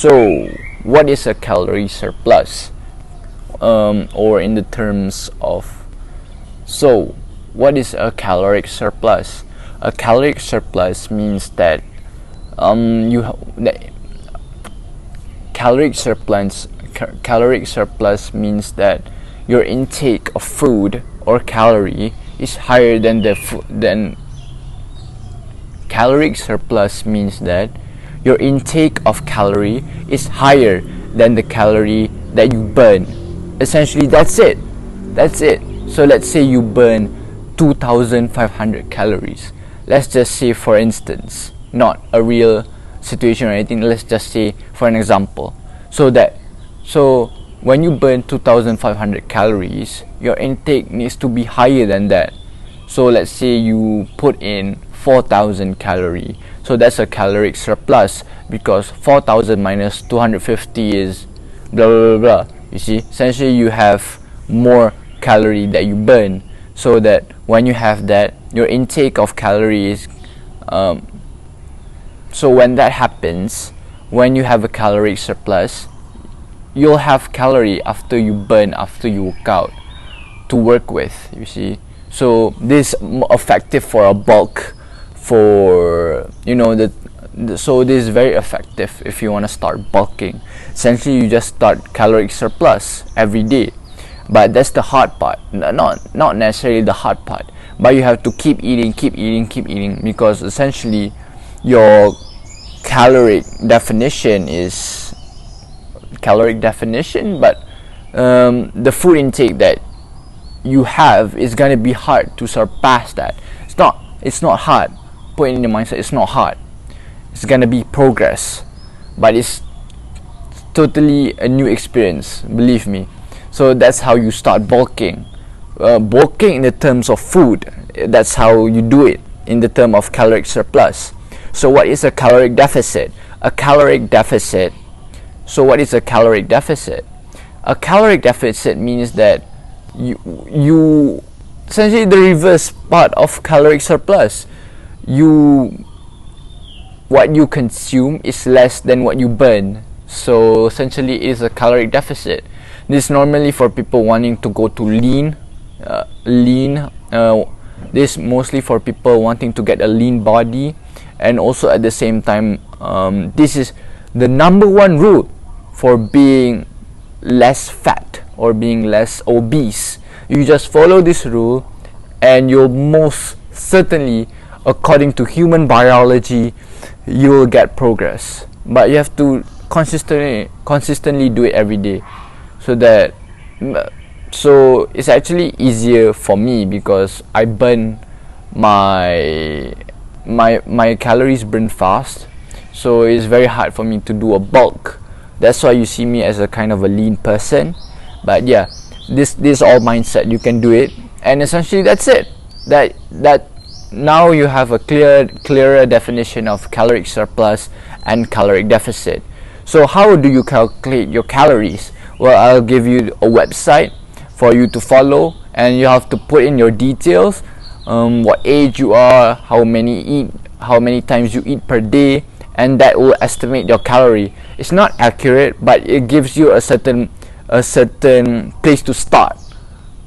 So, what is a calorie surplus? Or in the terms of, so what is a caloric surplus? A caloric surplus means that caloric surplus means that your intake of food or calorie is higher than caloric surplus means that your intake of calorie is higher than the calorie that you burn. Essentially, that's it. So let's say you burn 2,500 calories. Let's just say, for instance, not a real situation or anything, let's just say for an example. So when you burn 2,500 calories, your intake needs to be higher than that. So let's say you put in 4,000 calorie, so that's a caloric surplus, because 4,000 minus 250 is blah blah blah blah. You see, essentially you have more calorie that you burn, so that when you have that, your intake of calories so when that happens, when you have a caloric surplus, you'll have calorie after you burn, after you work out, to work with, you see. So this is effective for a bulk, for so this is very effective if you want to start bulking. Essentially, you just start caloric surplus every day. But that's the hard part. Not necessarily the hard part, but you have to keep eating, because essentially your caloric definition, but the food intake that you have is gonna be hard to surpass that. It's not hard. Put it in your mindset, it's not hard. It's gonna be progress, but it's totally a new experience, believe me. So that's how you start bulking. Bulking in the terms of food, that's how you do it in the term of caloric surplus. So what is a caloric deficit? So what is a caloric deficit? A caloric deficit means that you essentially the reverse part of caloric surplus. What you consume is less than what you burn. So essentially it is a caloric deficit. This is normally for people wanting to go to lean. This mostly for people wanting to get a lean body, and also at the same time, this is the number one rule for being less fat or being less obese. You just follow this rule, and you'll most certainly, according to human biology, you will get progress. But you have to consistently do it every day. So it's actually easier for me, because I burn my calories burn fast, so it's very hard for me to do a bulk. That's why you see me as a kind of a lean person. But yeah, this is all mindset. You can do it, and essentially that's it. That now you have a clearer definition of caloric surplus and caloric deficit. So how do you calculate your calories? Well, I'll give you a website for you to follow, and you have to put in your details, what age you are, how many times you eat per day, and that will estimate your calorie. It's not accurate, but it gives you a certain place to start,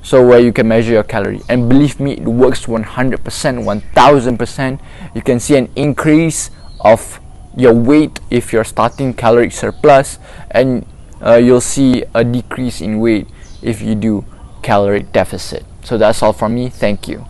so where you can measure your calorie. And believe me, it works 100%, 1000%. You can see an increase of your weight if you're starting caloric surplus, and you'll see a decrease in weight if you do caloric deficit. So that's all from me. Thank you.